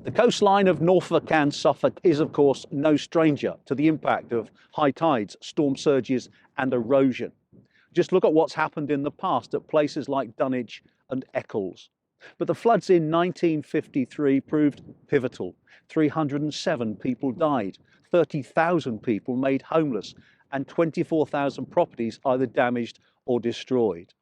The coastline of Norfolk and Suffolk is, of course, no stranger to the impact of high tides, storm surges and erosion. Just look at what's happened in the past at places like Dunwich and Eccles. But the floods in 1953 proved pivotal. 307 people died, 30,000 people made homeless, and 24,000 properties either damaged or destroyed.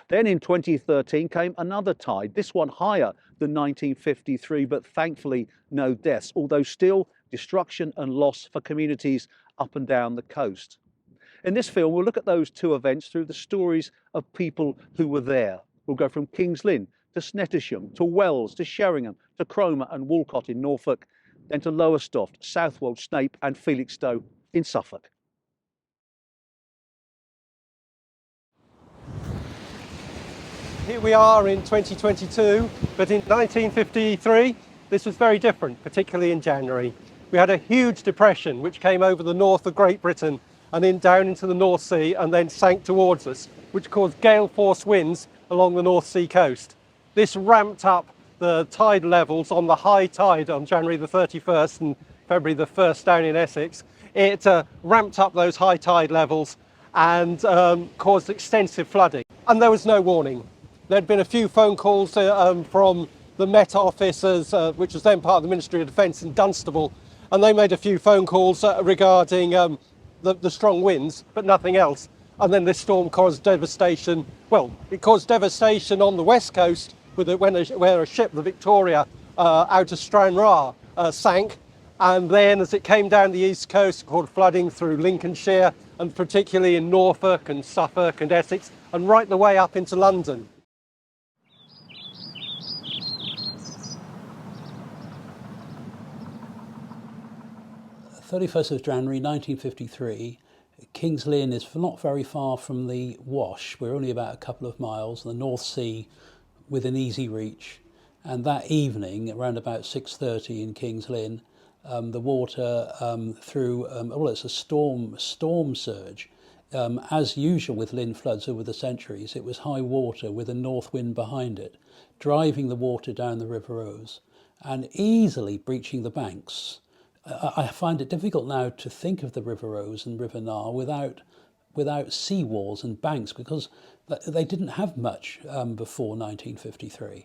Then in 2013 came another tide, this one higher than 1953, but thankfully no deaths, although still destruction and loss for communities up and down the coast. In this film, we'll look at those two events through the stories of people who were there. We'll go from King's Lynn to Snettisham, to Wells, to Sheringham, to Cromer and Walcott in Norfolk, then to Lowestoft, Southwold, Snape and Felixstowe in Suffolk. Here we are in 2022, but in 1953, this was very different, particularly in January. We had a huge depression which came over the north of Great Britain and then down into the North Sea and then sank towards us, which caused gale force winds along the North Sea coast. This ramped up the tide levels on the high tide on January the 31st and February the 1st down in Essex. It ramped up those high tide levels and caused extensive flooding. And there was no warning. There'd been a few phone calls from the Met officers, which was then part of the Ministry of Defence in Dunstable, and they made a few phone calls regarding the strong winds, but nothing else. And then this storm caused devastation. Well, it caused devastation on the west coast where a ship, the Victoria, out of Stranraer, sank. And then as it came down the east coast, it caused flooding through Lincolnshire, and particularly in Norfolk and Suffolk and Essex, and right the way up into London. 31st of January 1953, King's Lynn is not very far from the Wash. We're only about a couple of miles, the North Sea within easy reach. And that evening, around about 6:30 in King's Lynn, the water it's a storm surge. As usual with Lynn floods over the centuries, it was high water with a north wind behind it, driving the water down the River Ouse and easily breaching the banks. I find it difficult now to think of the River Ouse and River Nar without seawalls and banks, because they didn't have much before 1953.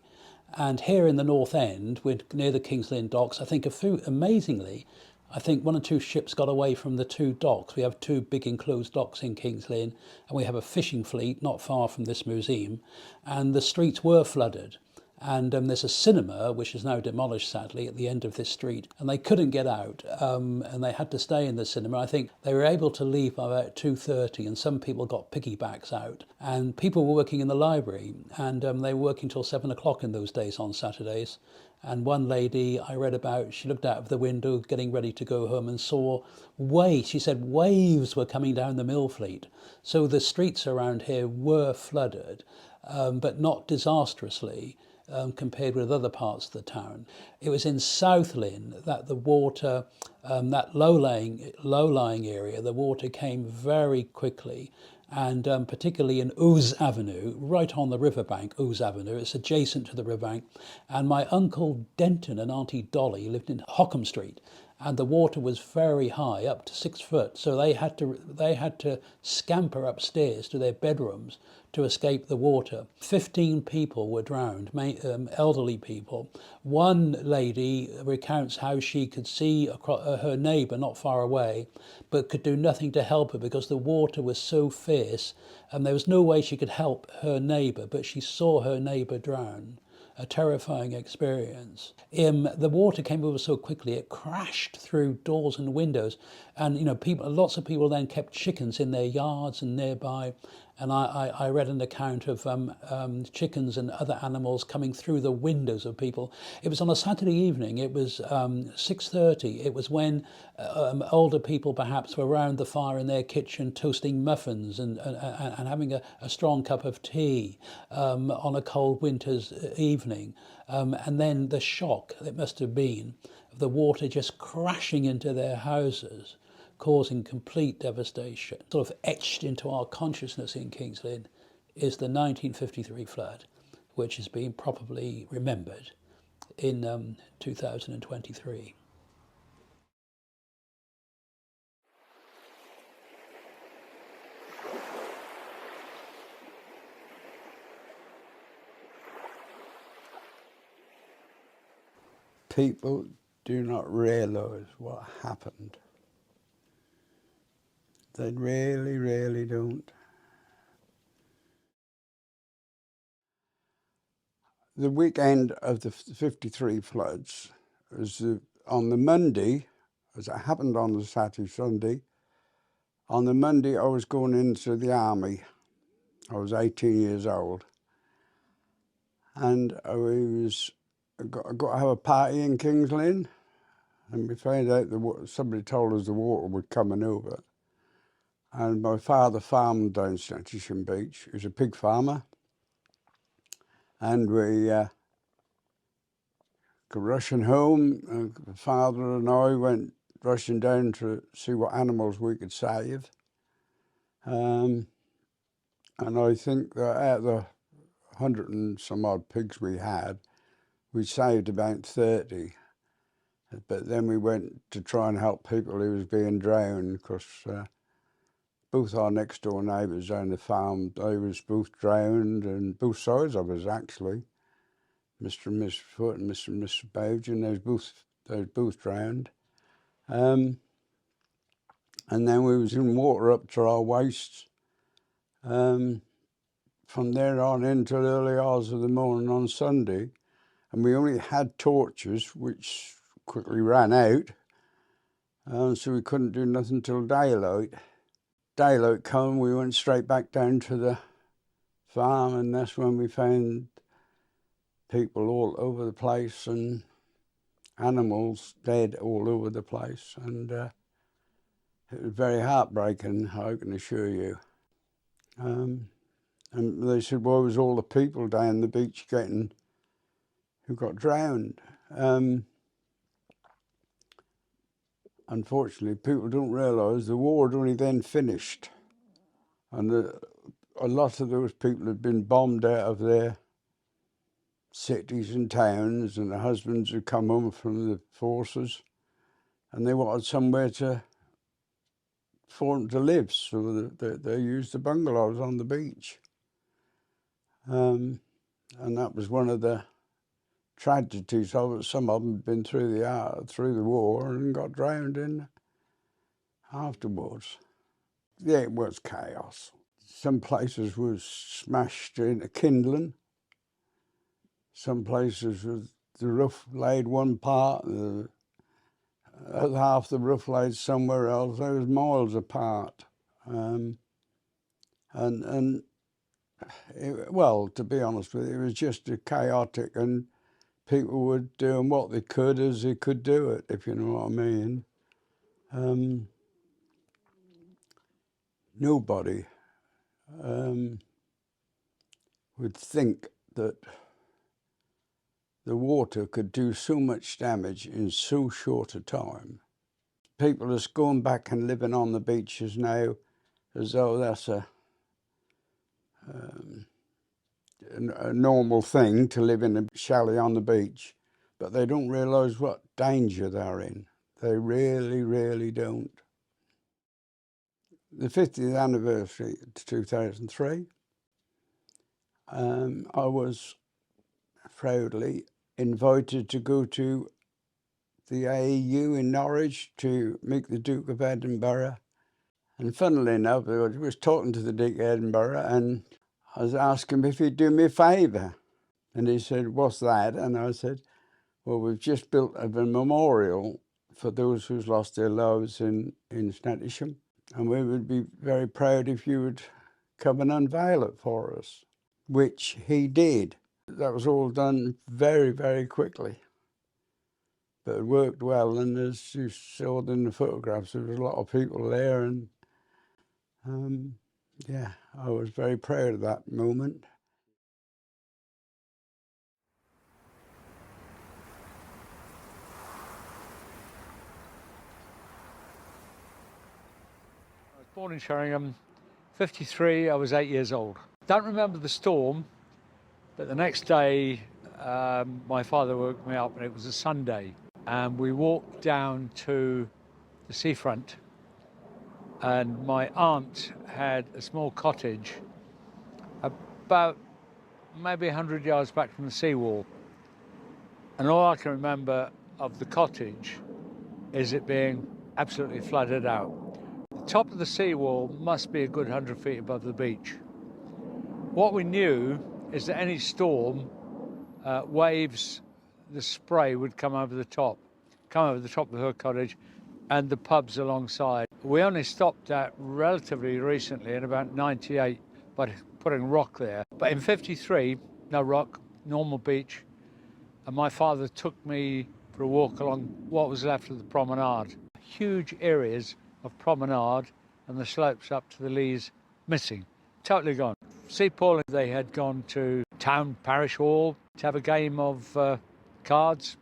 And here in the North End, we're near the King's Lynn docks. Amazingly, I think one or two ships got away from the two docks. We have two big enclosed docks in King's Lynn, and we have a fishing fleet not far from this museum, and the streets were flooded. And there's a cinema, which is now demolished, sadly, at the end of this street. And they couldn't get out, and they had to stay in the cinema. I think they were able to leave by about 2:30, and some people got piggybacks out. And people were working in the library, and they were working till 7 o'clock in those days on Saturdays. And one lady I read about, she looked out of the window getting ready to go home and saw waves. She said waves were coming down the Mill Fleet. So the streets around here were flooded, but not disastrously. Compared with other parts of the town. It was in South Lynn that the water, that low-lying area, the water came very quickly, and particularly in Ouse Avenue, right on the riverbank, Ouse Avenue. It's adjacent to the riverbank. And my uncle Denton and Auntie Dolly lived in Hockham Street, and the water was very high, up to 6 foot. So they had to scamper upstairs to their bedrooms to escape the water. 15 people were drowned, elderly people. One lady recounts how she could see her neighbour not far away, but could do nothing to help her because the water was so fierce, and there was no way she could help her neighbour, but she saw her neighbour drown. A terrifying experience. The water came over so quickly, it crashed through doors and windows, and lots of people then kept chickens in their yards and nearby. And I read an account of chickens and other animals coming through the windows of people. It was on a Saturday evening. It was 6:30. It was when older people perhaps were around the fire in their kitchen toasting muffins and having a strong cup of tea on a cold winter's evening. And then the shock it must have been of the water just crashing into their houses, causing complete devastation. Sort of etched into our consciousness in King's Lynn is the 1953 flood, which is being properly remembered in 2023. People do not realise what happened. They really, really don't. The weekend of the 53 floods was on the Monday, as it happened on the Saturday, Sunday. On the Monday, I was going into the army. I was 18 years old. And I got to have a party in King's Lynn. And we found out somebody told us the water was coming over. And my father farmed down Snettisham Beach. He was a pig farmer. And we got rushing home. My father and I went rushing down to see what animals we could save. And I think that out of the 100 and some odd pigs we had, we saved about 30. But then we went to try and help people who was being drowned, because both our next door neighbours on the farm, they was both drowned, and both sides of us actually. Mr. and Mrs. Foot and Mr. and Mrs. Bowden, they was both drowned. And then we was in water up to our waists. From there on until early hours of the morning on Sunday, and we only had torches, which quickly ran out, so we couldn't do nothing till daylight. Daylight come, we went straight back down to the farm, and that's when we found people all over the place and animals dead all over the place, and it was very heartbreaking, I can assure you. And they said, why was all the people down the beach who got drowned? Unfortunately, people don't realise the war had only then finished, and a lot of those people had been bombed out of their cities and towns, and the husbands had come home from the forces, and they wanted somewhere for them to live, so they used the bungalows on the beach. And that was one of the tragedies of it. Some of them had been through the war and got drowned in afterwards. Yeah, it was chaos. Some places was smashed into kindling. Some places was the roof laid one part, the other half the roof laid somewhere else. They was miles apart. Well, to be honest with you, it was just chaotic, and people were doing what they could as they could do it, if you know what I mean. Nobody would think that the water could do so much damage in so short a time. People are going back and living on the beaches now as though that's a normal thing to live in a chalet on the beach, but they don't realise what danger they're in. They really, really don't. The 50th anniversary to 2003, I was proudly invited to go to the AEU in Norwich to meet the Duke of Edinburgh. And funnily enough, I was talking to the Duke of Edinburgh, and I was asking him if he'd do me a favour. And he said, what's that? And I said, well, we've just built a memorial for those who's lost their lives in Snettisham, and we would be very proud if you would come and unveil it for us, which he did. That was all done very, very quickly. But it worked well, and as you saw in the photographs, there was a lot of people there, and yeah, I was very proud of that moment. I was born in Sheringham, 53, I was 8 years old. Don't remember the storm, but the next day my father woke me up and it was a Sunday, and we walked down to the seafront, and my aunt had a small cottage about maybe 100 yards back from the seawall. And all I can remember of the cottage is it being absolutely flooded out. The top of the seawall must be a good 100 feet above the beach. What we knew is that any storm, waves, the spray would come over the top of her cottage and the pubs alongside. We only stopped at relatively recently in about 98 by putting rock there. But in 53, no rock, normal beach. And my father took me for a walk along what was left of the promenade. Huge areas of promenade and the slopes up to the Leas missing, totally gone. Sea Paul, they had gone to town parish hall to have a game of cards,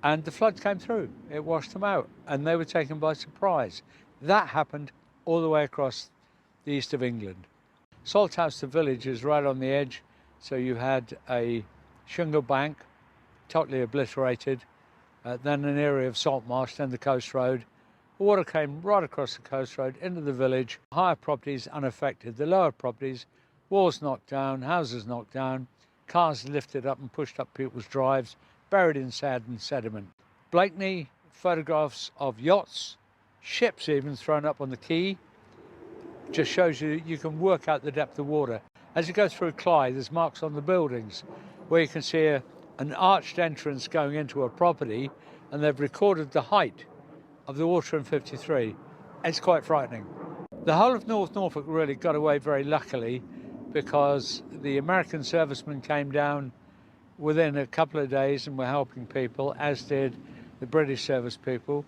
and the flood came through. It washed them out and they were taken by surprise. That happened all the way across the east of England. Salthouse, the village, is right on the edge, so you had a shingle bank, totally obliterated, then an area of salt marsh, then the coast road. The water came right across the coast road into the village. Higher properties unaffected, the lower properties, walls knocked down, houses knocked down, cars lifted up and pushed up people's drives, buried in sand and sediment. Blakeney, photographs of yachts, ships even thrown up on the quay, just shows you can work out the depth of water. As you go through Clyde, there's marks on the buildings where you can see an arched entrance going into a property, and they've recorded the height of the water in 53. It's quite frightening. The whole of North Norfolk really got away very luckily, because the American servicemen came down within a couple of days and were helping people, as did the British service people.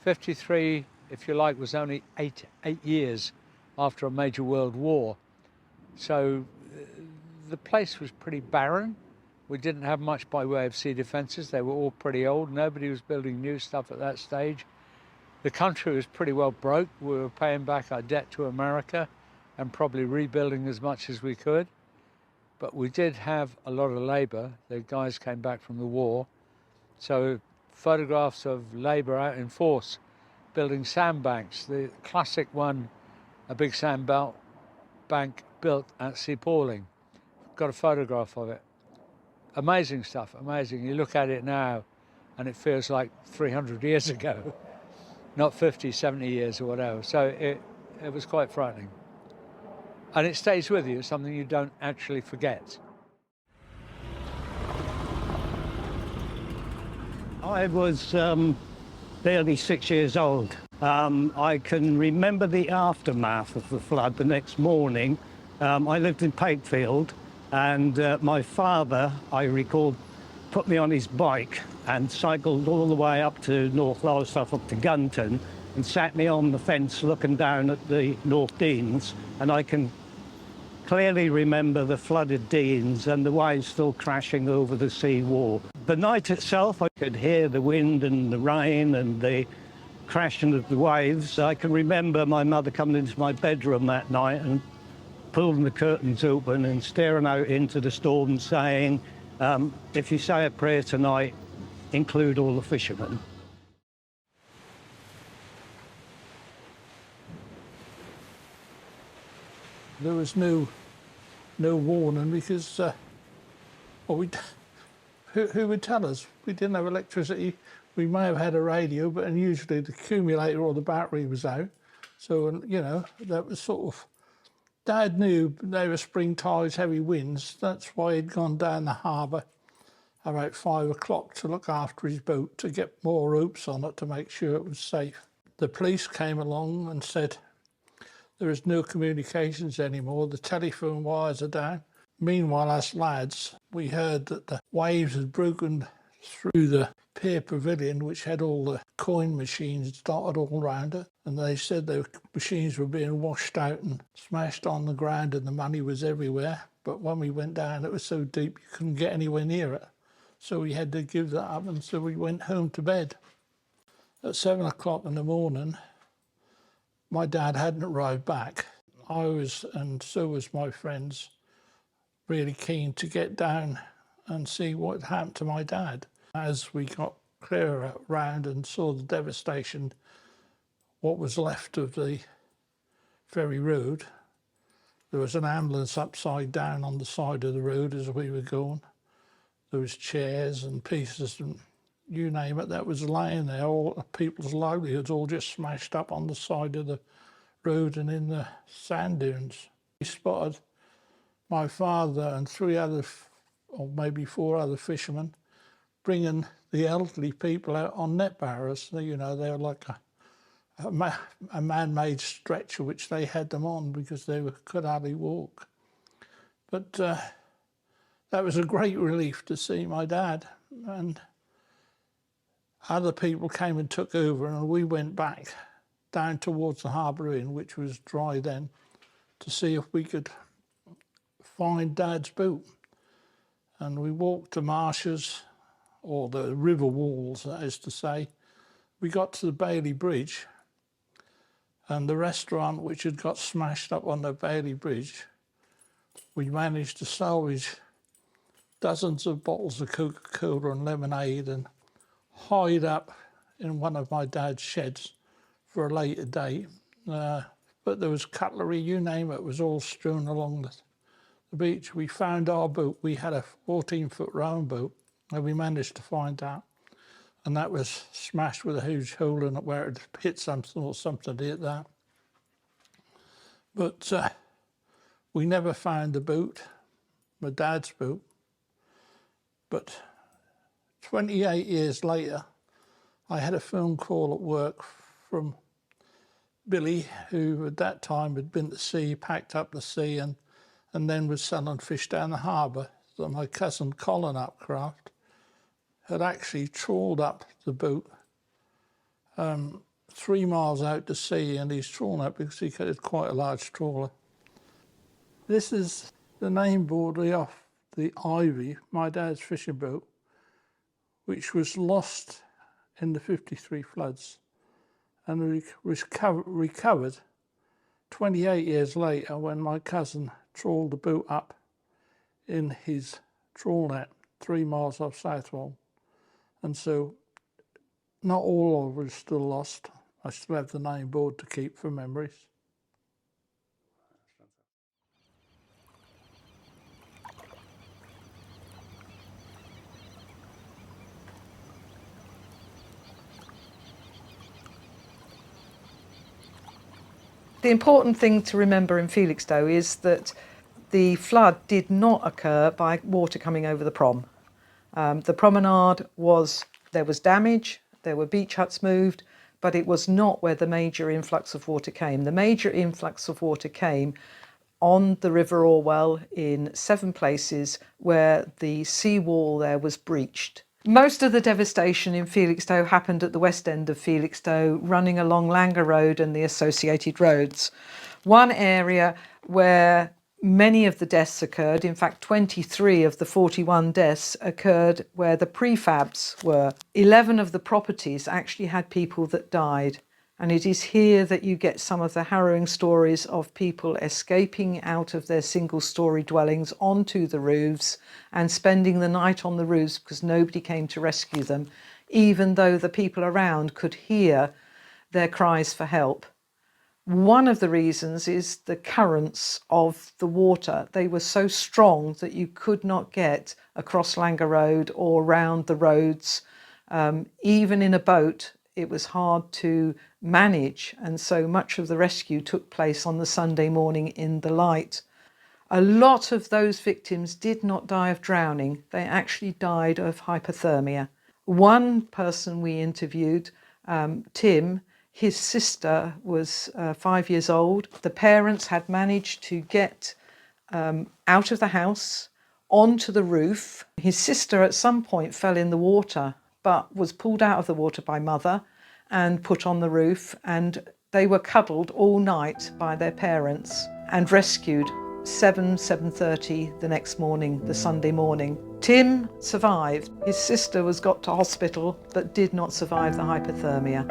53, if you like, was only eight years after a major world war. So the place was pretty barren. We didn't have much by way of sea defences. They were all pretty old. Nobody was building new stuff at that stage. The country was pretty well broke. We were paying back our debt to America and probably rebuilding as much as we could. But we did have a lot of labour. The guys came back from the war. So photographs of labour out in force, building sandbanks. The classic one, a big bank built at Sea Pauling. Got a photograph of it. Amazing stuff, amazing. You look at it now and it feels like 300 years ago, not 50, 70 years or whatever. So it was quite frightening. And it stays with you, something you don't actually forget. I was barely 6 years old. I can remember the aftermath of the flood the next morning. I lived in Pakefield, and my father, I recall, put me on his bike and cycled all the way up to North Lowestoft, up to Gunton, and sat me on the fence looking down at the North Deans, and I can clearly remember the flooded Deans and the waves still crashing over the sea wall. The night itself, I could hear the wind and the rain and the crashing of the waves. I can remember my mother coming into my bedroom that night and pulling the curtains open and staring out into the storm, saying, if you say a prayer tonight, include all the fishermen. There was no warning because, well, who would tell us? We didn't have electricity. We may have had a radio, but usually the accumulator or the battery was out. So, you know, that was sort of, Dad knew there were spring tides, heavy winds. That's why he'd gone down the harbour about 5 o'clock to look after his boat, to get more ropes on it to make sure it was safe. The police came along and said, there is no communications anymore, the telephone wires are down. Meanwhile, us lads, we heard that the waves had broken through the pier pavilion, which had all the coin machines dotted all around it, and they said the machines were being washed out and smashed on the ground and the money was everywhere. But when we went down, it was so deep you couldn't get anywhere near it. So we had to give that up, and so we went home to bed. At 7 o'clock in the morning, my dad hadn't arrived back. I was, and so was my friends, really keen to get down and see what had happened to my dad. As we got clearer round and saw the devastation, what was left of the ferry road, there was an ambulance upside down on the side of the road as we were going. There was chairs and pieces and you name it that was laying there. All people's livelihoods all just smashed up on the side of the road and in the sand dunes. We spotted my father and 3 other, or maybe 4 other fishermen bringing the elderly people out on net barrows. You know, they were like a man-made stretcher which they had them on because they could hardly walk. But that was a great relief to see my dad, and other people came and took over, and we went back down towards the Harbour Inn, which was dry then, to see if we could find Dad's boot. And we walked the marshes, or the river walls, that is to say. We got to the Bailey Bridge, and the restaurant which had got smashed up on the Bailey Bridge, we managed to salvage dozens of bottles of Coca-Cola and lemonade and hide up in one of my dad's sheds for a later date. But there was cutlery, you name it, was all strewn along the beach. We found our boat. We had a 14-foot rowing boat, and we managed to find that. And that was smashed with a huge hole in it where it hit something or something hit that. But we never found the boat, my dad's boat. But 28 years later, I had a phone call at work from Billy, who at that time had been to sea, packed up the sea, and then was selling fish down the harbour. So my cousin Colin Upcraft had actually trawled up the boat 3 miles out to sea, and he's trawled up because he had quite a large trawler. This is the name board off the Ivy, my dad's fishing boat, which was lost in the 53 floods and recovered 28 years later when my cousin trawled the boat up in his trawl net 3 miles off Southwold. And so not all of it is still lost. I still have the name board to keep for memories. The important thing to remember in Felixstowe is that the flood did not occur by water coming over the prom. The promenade there was damage, there were beach huts moved, but it was not where the major influx of water came. The major influx of water came on the River Orwell in 7 places where the seawall there was breached. Most of the devastation in Felixstowe happened at the west end of Felixstowe, running along Langer Road and the associated roads. One area where many of the deaths occurred, in fact 23 of the 41 deaths occurred where the prefabs were. 11 of the properties actually had people that died. And it is here that you get some of the harrowing stories of people escaping out of their single-storey dwellings onto the roofs and spending the night on the roofs because nobody came to rescue them, even though the people around could hear their cries for help. One of the reasons is the currents of the water. They were so strong that you could not get across Langer Road or round the roads. Even in a boat, it was hard to manage, and so much of the rescue took place on the Sunday morning in the light. A lot of those victims did not die of drowning. They actually died of hypothermia. One person we interviewed, Tim, his sister was 5 years old. The parents had managed to get out of the house onto the roof. His sister at some point fell in the water but was pulled out of the water by mother and put on the roof, and they were cuddled all night by their parents and rescued 7:30 the next morning, the Sunday morning. Tim survived. His sister was got to hospital but did not survive the hypothermia.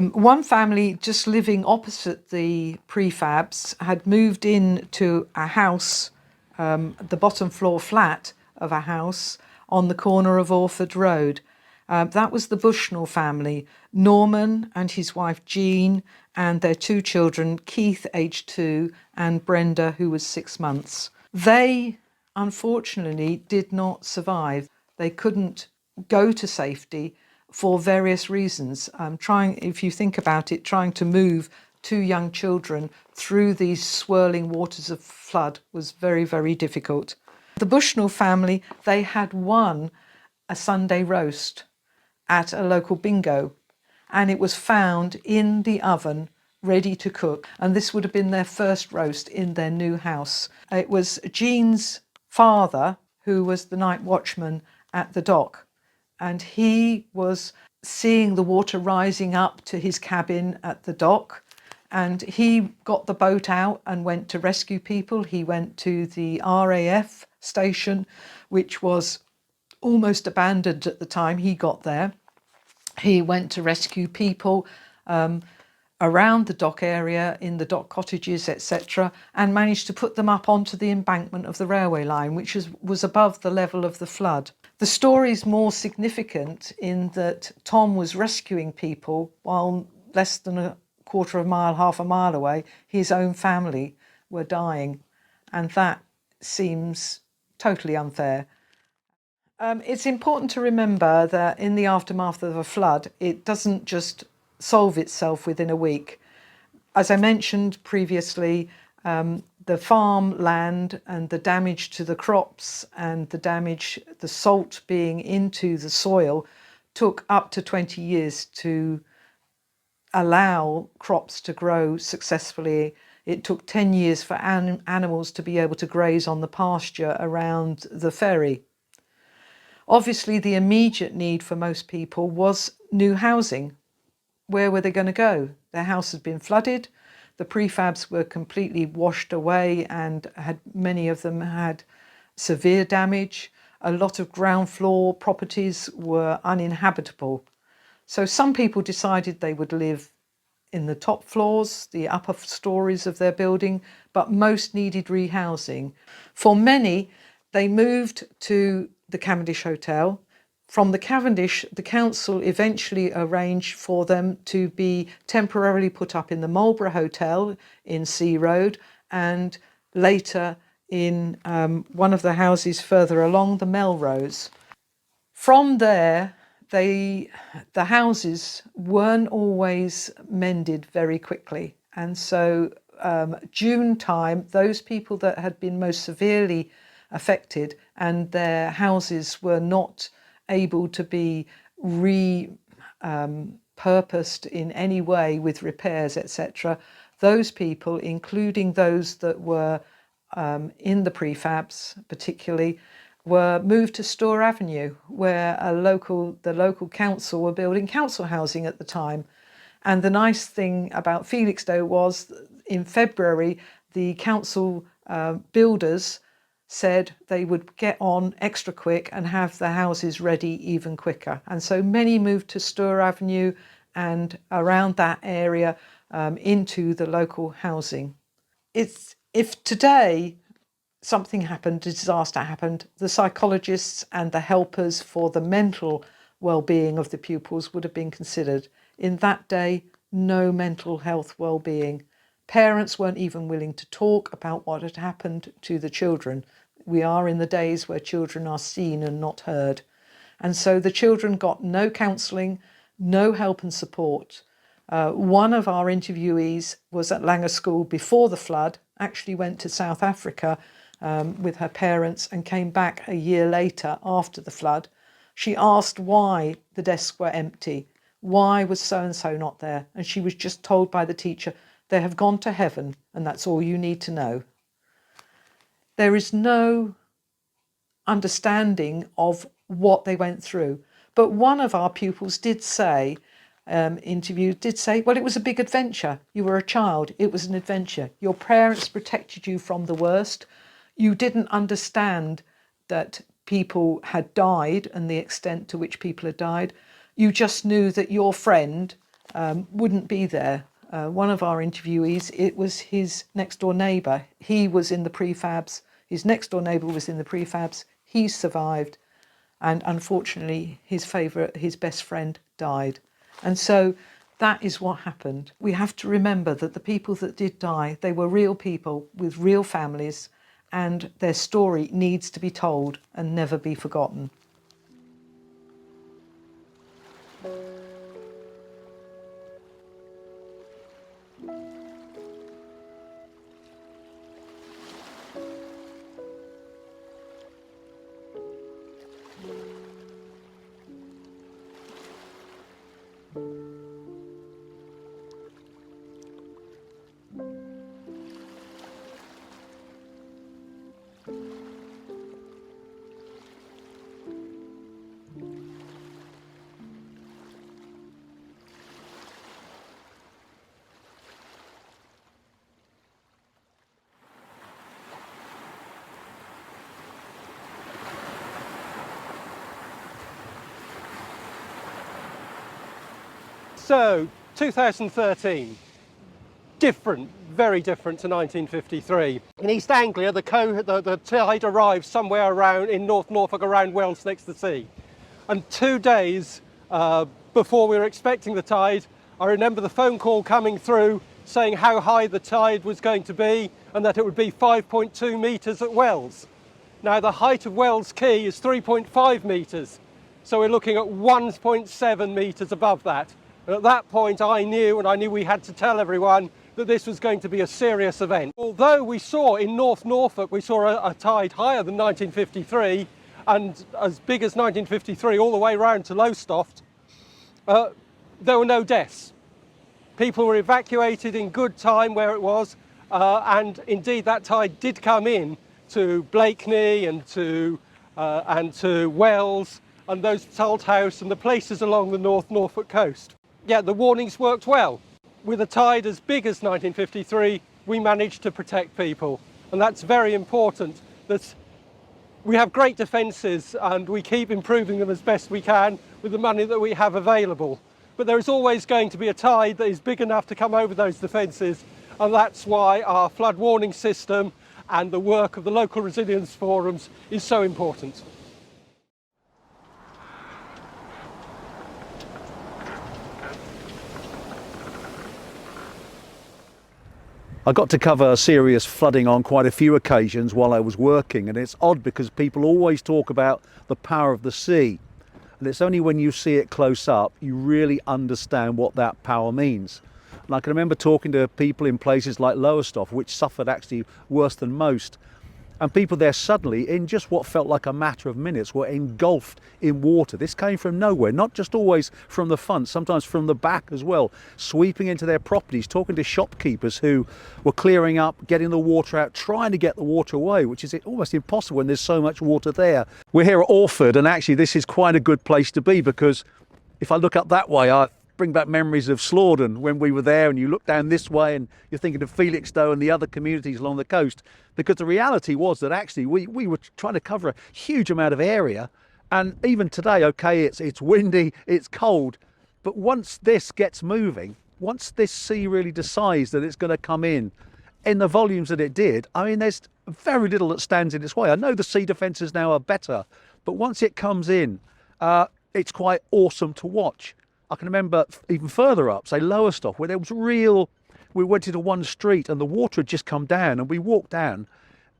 One family just living opposite the prefabs had moved into a house, the bottom floor flat of a house on the corner of Orford Road. That was the Bushnell family, Norman and his wife Jean, and their 2 children, Keith, aged 2, and Brenda, who was 6 months. They, unfortunately, did not survive. They couldn't go to safety for various reasons. If you think about it, trying to move 2 young children through these swirling waters of flood was very, very difficult. The Bushnell family, they had won a Sunday roast at a local bingo, and it was found in the oven ready to cook, and this would have been their first roast in their new house. It was Jean's father who was the night watchman at the dock, and he was seeing the water rising up to his cabin at the dock, and he got the boat out and went to rescue people. He went to the RAF station, which was almost abandoned at the time he got there. He went to rescue people around the dock area, in the dock cottages, etc., and managed to put them up onto the embankment of the railway line, which was above the level of the flood. The story is more significant in that Tom was rescuing people while less than a quarter of a mile, half a mile away, his own family were dying, and that seems totally unfair. It's important to remember that in the aftermath of a flood, it doesn't just solve itself within a week. As I mentioned previously, the farmland and the damage to the crops and the salt being into the soil took up to 20 years to allow crops to grow successfully. It took 10 years for animals to be able to graze on the pasture around the ferry. Obviously, the immediate need for most people was new housing. Where were they going to go? Their house had been flooded, the prefabs were completely washed away, and many of them had severe damage. A lot of ground floor properties were uninhabitable. So some people decided they would live in the top floors, the upper stories of their building, but most needed rehousing. For many, they moved to the Cavendish Hotel. From the Cavendish, the council eventually arranged for them to be temporarily put up in the Marlborough Hotel in Sea Road, and later in one of the houses further along, the Melrose. From there, the houses weren't always mended very quickly, and so June time, those people that had been most severely affected and their houses were not able to be repurposed in any way with repairs, etc., those people, including those that were in the prefabs particularly, were moved to Store Avenue, where the local council were building council housing at the time. And the nice thing about Felixstowe was, in February, the council builders said they would get on extra quick and have the houses ready even quicker. And so many moved to Store Avenue and around that area into the local housing. If today something happened, a disaster happened, the psychologists and the helpers for the mental well-being of the pupils would have been considered. In that day, no mental health well-being. Parents weren't even willing to talk about what had happened to the children. We are in the days where children are seen and not heard. And so the children got no counselling, no help and support. One of our interviewees was at Langer School before the flood, actually went to South Africa with her parents and came back a year later after the flood. She asked why the desks were empty. Why was so-and-so not there? And she was just told by the teacher, they have gone to heaven, and that's all you need to know. There is no understanding of what they went through. But one of our pupils did say, interviewed, did say, well, it was a big adventure. You were a child. It was an adventure. Your parents protected you from the worst. You didn't understand that people had died and the extent to which people had died. You just knew that your friend wouldn't be there. One of our interviewees, it was his next door neighbour. He was in the prefabs. His next door neighbour was in the prefabs. He survived. And unfortunately, his best friend died. And so that is what happened. We have to remember that the people that did die, they were real people with real families, and their story needs to be told and never be forgotten. So, 2013, different, very different to 1953. In East Anglia, the tide arrived somewhere around in North Norfolk, around Wells next to the sea. And 2 days before we were expecting the tide, I remember the phone call coming through saying how high the tide was going to be and that it would be 5.2 metres at Wells. Now, the height of Wells Quay is 3.5 metres, so we're looking at 1.7 metres above that. And at that point, I knew we had to tell everyone that this was going to be a serious event. Although we saw in North Norfolk, we saw a tide higher than 1953 and as big as 1953 all the way round to Lowestoft, there were no deaths. People were evacuated in good time where it was, and indeed that tide did come in to Blakeney and to Wells and those Salthouse and the places along the North Norfolk coast. Yeah, the warnings worked well. With a tide as big as 1953, we managed to protect people. And that's very important, that we have great defences and we keep improving them as best we can with the money that we have available. But there is always going to be a tide that is big enough to come over those defences, and that's why our flood warning system and the work of the local resilience forums is so important. I got to cover serious flooding on quite a few occasions while I was working, and it's odd because people always talk about the power of the sea, and it's only when you see it close up you really understand what that power means. And I can remember talking to people in places like Lowestoft, which suffered actually worse than most, and people there suddenly, in just what felt like a matter of minutes, were engulfed in water. This came from nowhere, not just always from the front, sometimes from the back as well, sweeping into their properties, talking to shopkeepers who were clearing up, getting the water out, trying to get the water away, which is almost impossible when there's so much water there. We're here at Orford, and actually this is quite a good place to be, because if I look up that way, I bring back memories of Slaughton when we were there, and you look down this way and you're thinking of Felixstowe and the other communities along the coast, because the reality was that actually we were trying to cover a huge amount of area. And even today, okay, it's windy, it's cold, but once this gets moving, once this sea really decides that it's going to come in the volumes that it did, I mean, there's very little that stands in its way. I know the sea defences now are better, but once it comes in, it's quite awesome to watch. I can remember even further up, say Lowestoft, where there was we went into one street and the water had just come down, and we walked down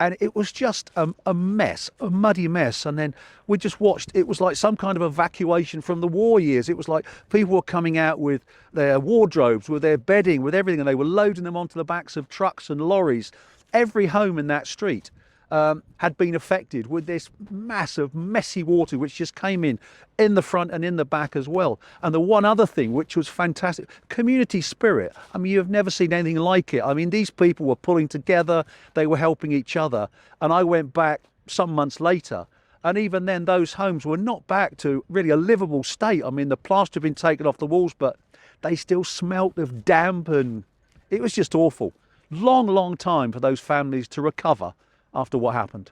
and it was just a mess, a muddy mess. And then we just watched, it was like some kind of evacuation from the war years. It was like people were coming out with their wardrobes, with their bedding, with everything, and they were loading them onto the backs of trucks and lorries. Every home in that street had been affected with this massive messy water which just came in the front and in the back as well. And the one other thing which was fantastic, community spirit. I mean, you've never seen anything like it. I mean, these people were pulling together, they were helping each other. And I went back some months later, and even then those homes were not back to really a livable state. I mean, the plaster had been taken off the walls, but they still smelt of damp, and it was just awful. Long time for those families to recover after what happened.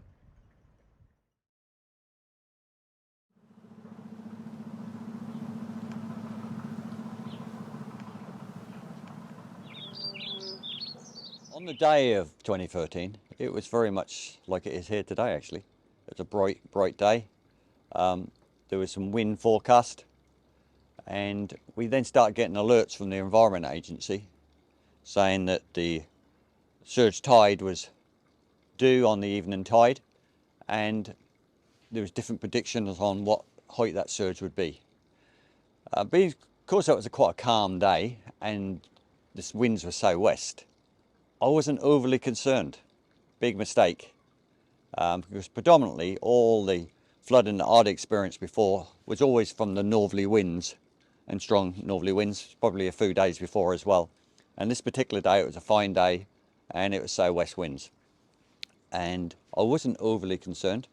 On the day of 2013, it was very much like it is here today, actually. It was a bright day. There was some wind forecast, and we then started getting alerts from the Environment Agency saying that the surge tide was due on the evening tide, and there was different predictions on what height that surge would be. But of course that was quite a calm day, and the winds were so west. I wasn't overly concerned. Big mistake, because predominantly all the flooding that I'd experienced before was always from the northerly winds, and strong northerly winds, probably a few days before as well. And this particular day, it was a fine day, and it was so west winds. And I wasn't overly concerned.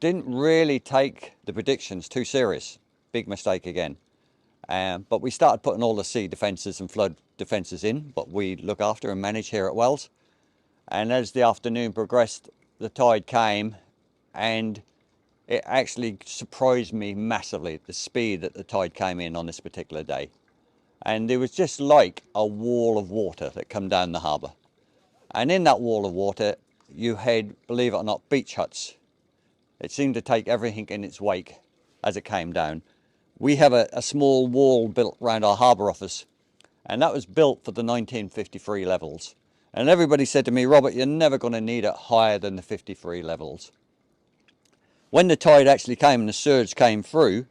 Didn't really take the predictions too serious. Big mistake again. But we started putting all the sea defences and flood defences in, what we look after and manage here at Wells. And as the afternoon progressed, the tide came, and it actually surprised me massively, the speed that the tide came in on this particular day. And there was just like a wall of water that come down the harbour. And in that wall of water, you had, believe it or not, beach huts. It seemed to take everything in its wake as it came down. We have a small wall built around our harbour office, and that was built for the 1953 levels. And everybody said to me, Robert, you're never going to need it higher than the 53 levels. When the tide actually came and the surge came through,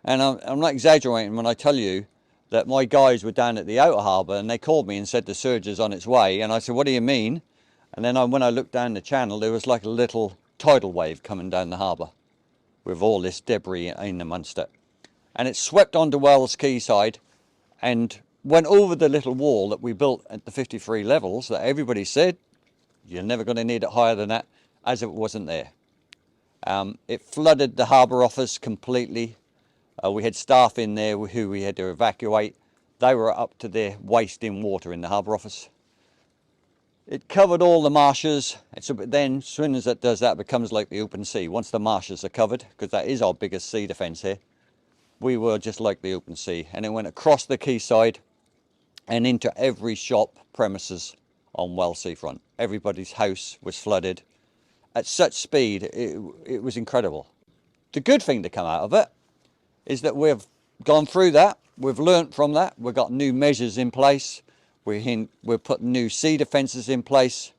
and I'm not exaggerating when I tell you that my guys were down at the outer harbour and they called me and said the surge is on its way. And I said, what do you mean? And then when I looked down the channel, there was like a little tidal wave coming down the harbour with all this debris in amongst it. And it swept onto Wells Quayside and went over the little wall that we built at the 53 levels that everybody said, you're never going to need it higher than that, as it wasn't there. It flooded the harbour office completely. We had staff in there who we had to evacuate. They were up to their waist in water in the harbour office. It covered all the marshes, and so then as soon as it does that, it becomes like the open sea. Once the marshes are covered, because that is our biggest sea defence here, we were just like the open sea. And it went across the quayside and into every shop premises on Wells seafront. Everybody's house was flooded at such speed, it was incredible. The good thing to come out of it is that we've gone through that, we've learnt from that, we've got new measures in place, we're putting new sea defences in place.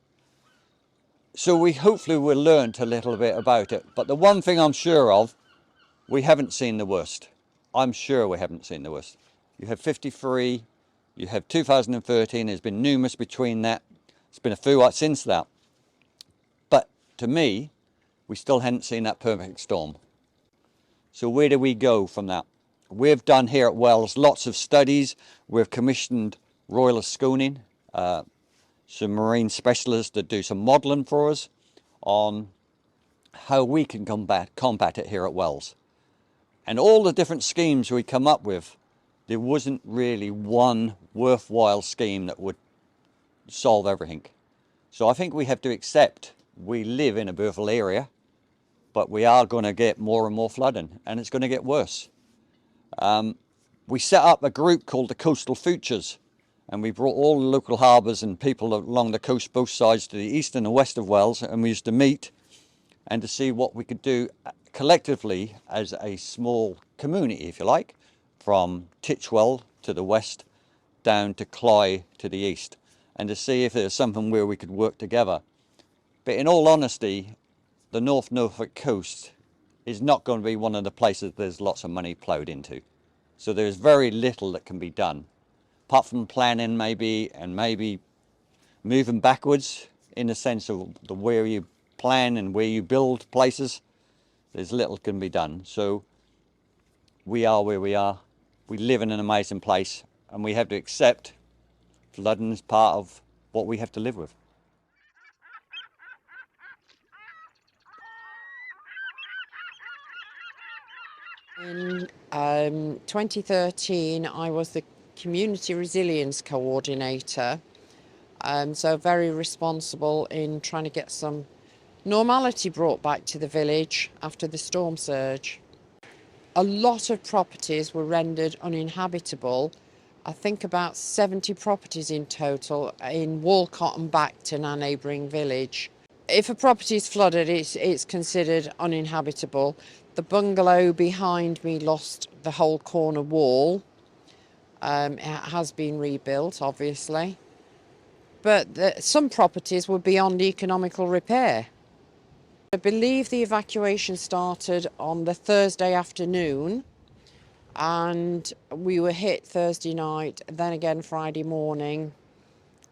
So we hopefully will learn a little bit about it. But the one thing I'm sure of, we haven't seen the worst. I'm sure we haven't seen the worst. You have 53, you have 2013, there's been numerous between that. It's been a few since that. But to me, we still hadn't seen that perfect storm. So where do we go from that? We've done here at Wells lots of studies. We've commissioned Royal Scooning, some marine specialists that do some modelling for us on how we can combat it here at Wells. And all the different schemes we come up with, there wasn't really one worthwhile scheme that would solve everything. So I think we have to accept we live in a beautiful area, but we are going to get more and more flooding, and it's going to get worse. We set up a group called the Coastal Futures, and we brought all the local harbours and people along the coast, both sides, to the east and the west of Wells, and we used to meet and to see what we could do collectively as a small community, if you like, from Titchwell to the west down to Cley to the east, and to see if there's something where we could work together. But in all honesty, the North Norfolk coast is not going to be one of the places there's lots of money ploughed into. So there's very little that can be done, apart from planning maybe, and maybe moving backwards in the sense of the where you plan and where you build places. There's little can be done. So we are where we are. We live in an amazing place, and we have to accept flooding is part of what we have to live with. In 2013, I was the Community Resilience Coordinator, so very responsible in trying to get some normality brought back to the village after the storm surge. A lot of properties were rendered uninhabitable I think about 70 properties in total in Walcott and Backton, our neighbouring village. If a property is flooded, it's considered uninhabitable. The bungalow behind me lost the whole corner wall. It has been rebuilt, obviously. But some properties were beyond economical repair. I believe the evacuation started on the Thursday afternoon, and we were hit Thursday night, then again Friday morning,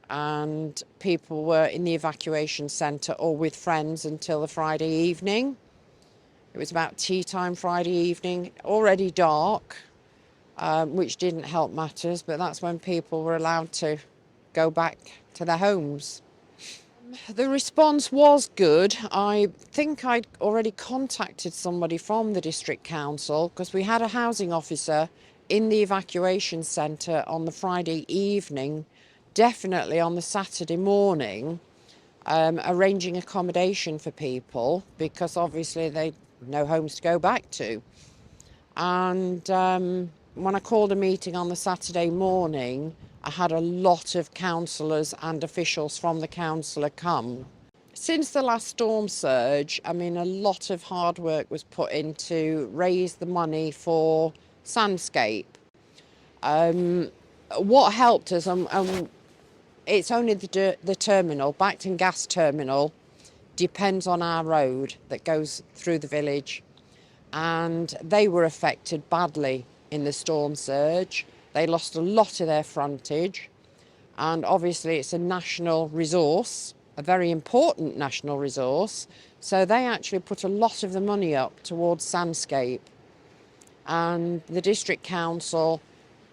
and people were in the evacuation centre or with friends until the Friday evening. It was about tea time Friday evening, already dark, which didn't help matters, but that's when people were allowed to go back to their homes. The response was good. I think I'd already contacted somebody from the district council because we had a housing officer in the evacuation centre on the Friday evening, definitely on the Saturday morning, arranging accommodation for people because obviously they no homes to go back to. And when I called a meeting on the Saturday morning, I had a lot of councillors and officials from the council come. Since the last storm surge, I mean, a lot of hard work was put in to raise the money for Sandscape. What helped us, it's only the terminal, Backton Gas Terminal, depends on our road that goes through the village. And they were affected badly in the storm surge. They lost a lot of their frontage, and obviously it's a national resource, a very important national resource, so they actually put a lot of the money up towards Sandscape, and the district council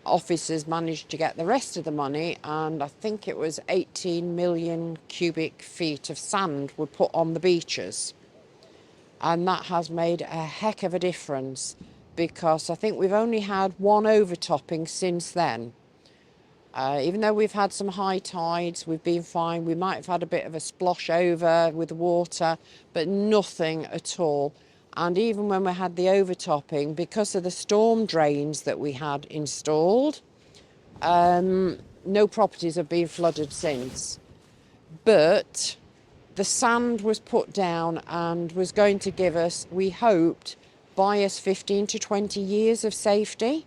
officers managed to get the rest of the money, and I think it was 18 million cubic feet of sand were put on the beaches. And that has made a heck of a difference because I think we've only had one overtopping since then. Even though we've had some high tides, we've been fine. We might have had a bit of a splosh over with the water, but nothing at all. And even when we had the overtopping, because of the storm drains that we had installed, no properties have been flooded since. But the sand was put down and was going to give us, we hoped, buy us 15 to 20 years of safety.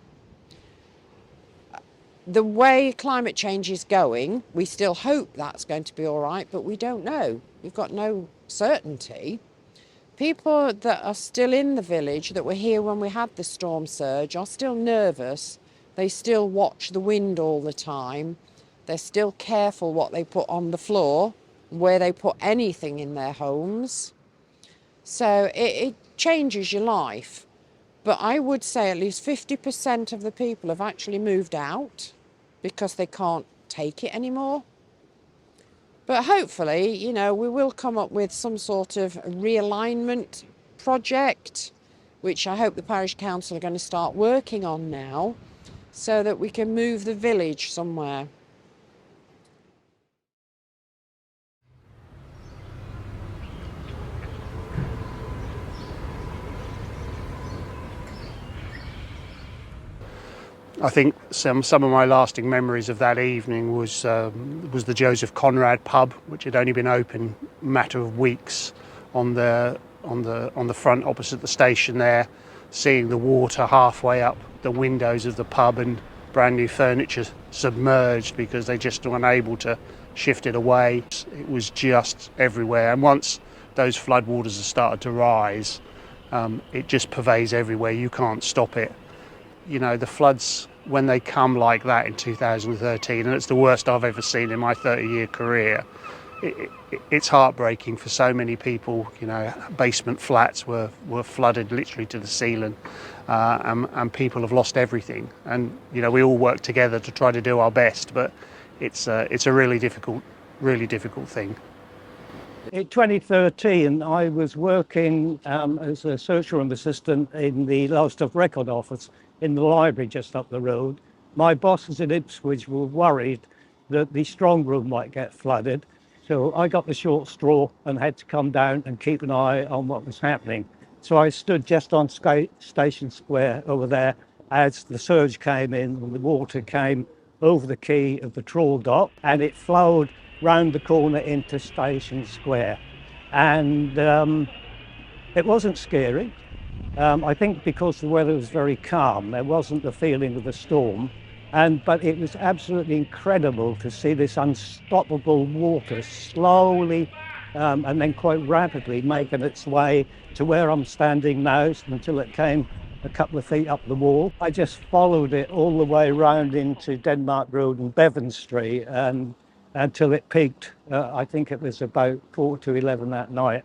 The way climate change is going, we still hope that's going to be all right, but we don't know. We've got no certainty. People that are still in the village that were here when we had the storm surge are still nervous. They still watch the wind all the time. They're still careful what they put on the floor, where they put anything in their homes. So it changes your life. But I would say at least 50% of the people have actually moved out because they can't take it anymore. But hopefully, you know, we will come up with some sort of realignment project, which I hope the parish council are going to start working on now, so that we can move the village somewhere. I think some of my lasting memories of that evening was the Joseph Conrad pub, which had only been open a matter of weeks, on the front opposite the station there, seeing the water halfway up the windows of the pub and brand new furniture submerged because they just were unable to shift it away. It was just everywhere, and once those floodwaters have started to rise, it just pervades everywhere. You can't stop it. You know, the floods, when they come like that in 2013, and it's the worst I've ever seen in my 30-year career, it's heartbreaking for so many people. You know, basement flats were flooded literally to the ceiling, and people have lost everything. And, you know, we all work together to try to do our best, but it's a really difficult thing. In 2013, I was working as a search room assistant in the Lowestoft record office in the library just up the road. My bosses in Ipswich were worried that the strong room might get flooded, so I got the short straw and had to come down and keep an eye on what was happening. So I stood just on Station Square over there as the surge came in and the water came over the quay of the trawl dock, and it flowed round the corner into Station Square. And it wasn't scary. I think because the weather was very calm, there wasn't the feeling of a storm. But it was absolutely incredible to see this unstoppable water slowly and then quite rapidly making its way to where I'm standing now until it came a couple of feet up the wall. I just followed it all the way round into Denmark Road and Bevan Street and until it peaked. I think it was about 4 to 11 that night.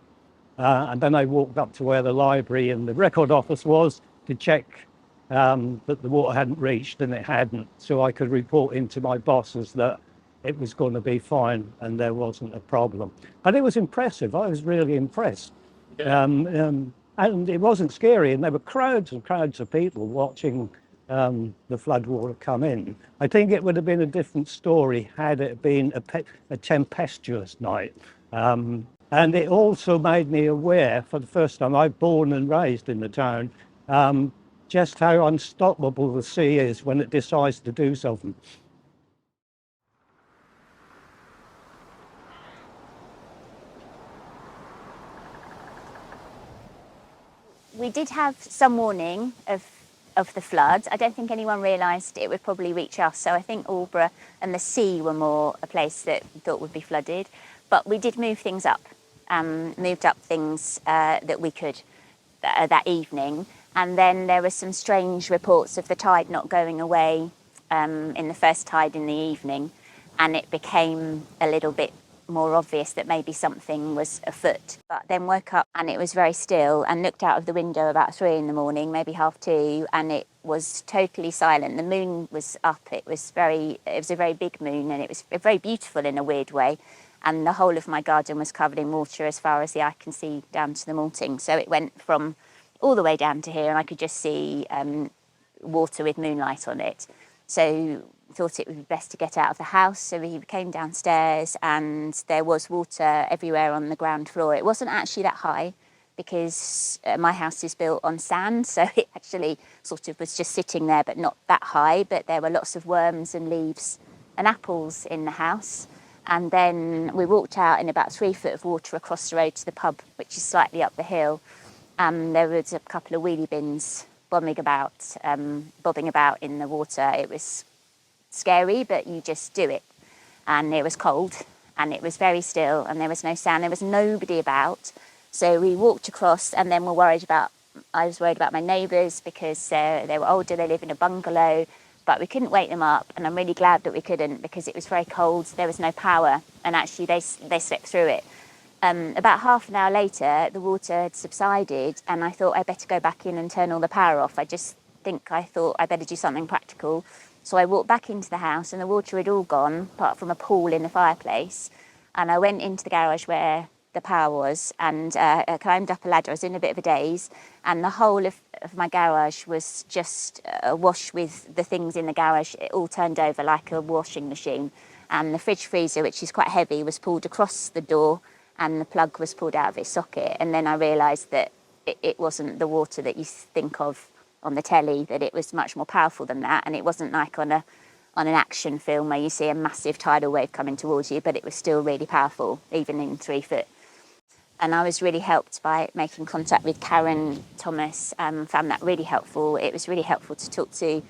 And then I walked up to where the library and the record office was to check that the water hadn't reached, and it hadn't. So I could report into my bosses that it was going to be fine and there wasn't a problem. But it was impressive. I was really impressed. And it wasn't scary, and there were crowds and crowds of people watching the floodwater come in. I think it would have been a different story had it been a tempestuous night. And it also made me aware, for the first time, I'm born and raised in the town, just how unstoppable the sea is when it decides to do something. We did have some warning of the floods. I don't think anyone realised it would probably reach us. So I think Aldborough and the sea were more a place that we thought would be flooded. But we did move things up, moved up things that we could that evening. And then there were some strange reports of the tide not going away in the first tide in the evening. And it became a little bit more obvious that maybe something was afoot. But then woke up and it was very still, and looked out of the window about 3 in the morning, maybe 2:30, and it was totally silent. The moon was up. It was a very big moon, and it was very beautiful in a weird way. And the whole of my garden was covered in water as far as the eye can see down to the malting. So it went from all the way down to here, and I could just see water with moonlight on it. So thought it would be best to get out of the house. So we came downstairs, and there was water everywhere on the ground floor. It wasn't actually that high because my house is built on sand, so it actually sort of was just sitting there, but not that high. But there were lots of worms and leaves and apples in the house. And then we walked out in about 3 foot of water across the road to the pub, which is slightly up the hill. There was a couple of wheelie bins bobbing about in the water. It was scary, but you just do it. And it was cold, and it was very still, and there was no sound. There was nobody about. So we walked across, and then I was worried about my neighbours because they were older. They live in a bungalow, but we couldn't wake them up. And I'm really glad that we couldn't, because it was very cold. There was no power, and actually they slept through it. About half an hour later, the water had subsided, and I thought I'd better go back in and turn all the power off. I thought I'd better do something practical. So I walked back into the house, and the water had all gone, apart from a pool in the fireplace. And I went into the garage where the power was, and I climbed up a ladder. I was in a bit of a daze, and the whole of my garage was just awash with the things in the garage. It all turned over like a washing machine. And the fridge freezer, which is quite heavy, was pulled across the door, and the plug was pulled out of its socket. And then I realised that it wasn't the water that you think of on the telly, that it was much more powerful than that. And it wasn't like on an action film where you see a massive tidal wave coming towards you, but it was still really powerful, even in 3 foot. And I was really helped by making contact with Karen Thomas, found that really helpful. It was really helpful to talk to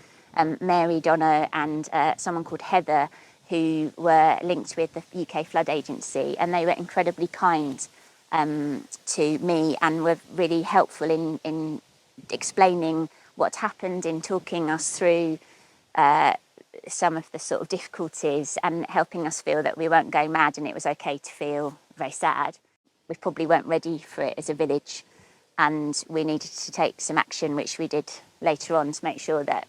Mary, Donna, and someone called Heather, who were linked with the UK Flood Agency, and they were incredibly kind to me and were really helpful in explaining what happened, in talking us through some of the sort of difficulties and helping us feel that we weren't going mad and it was okay to feel very sad. We probably weren't ready for it as a village, and we needed to take some action, which we did later on, to make sure that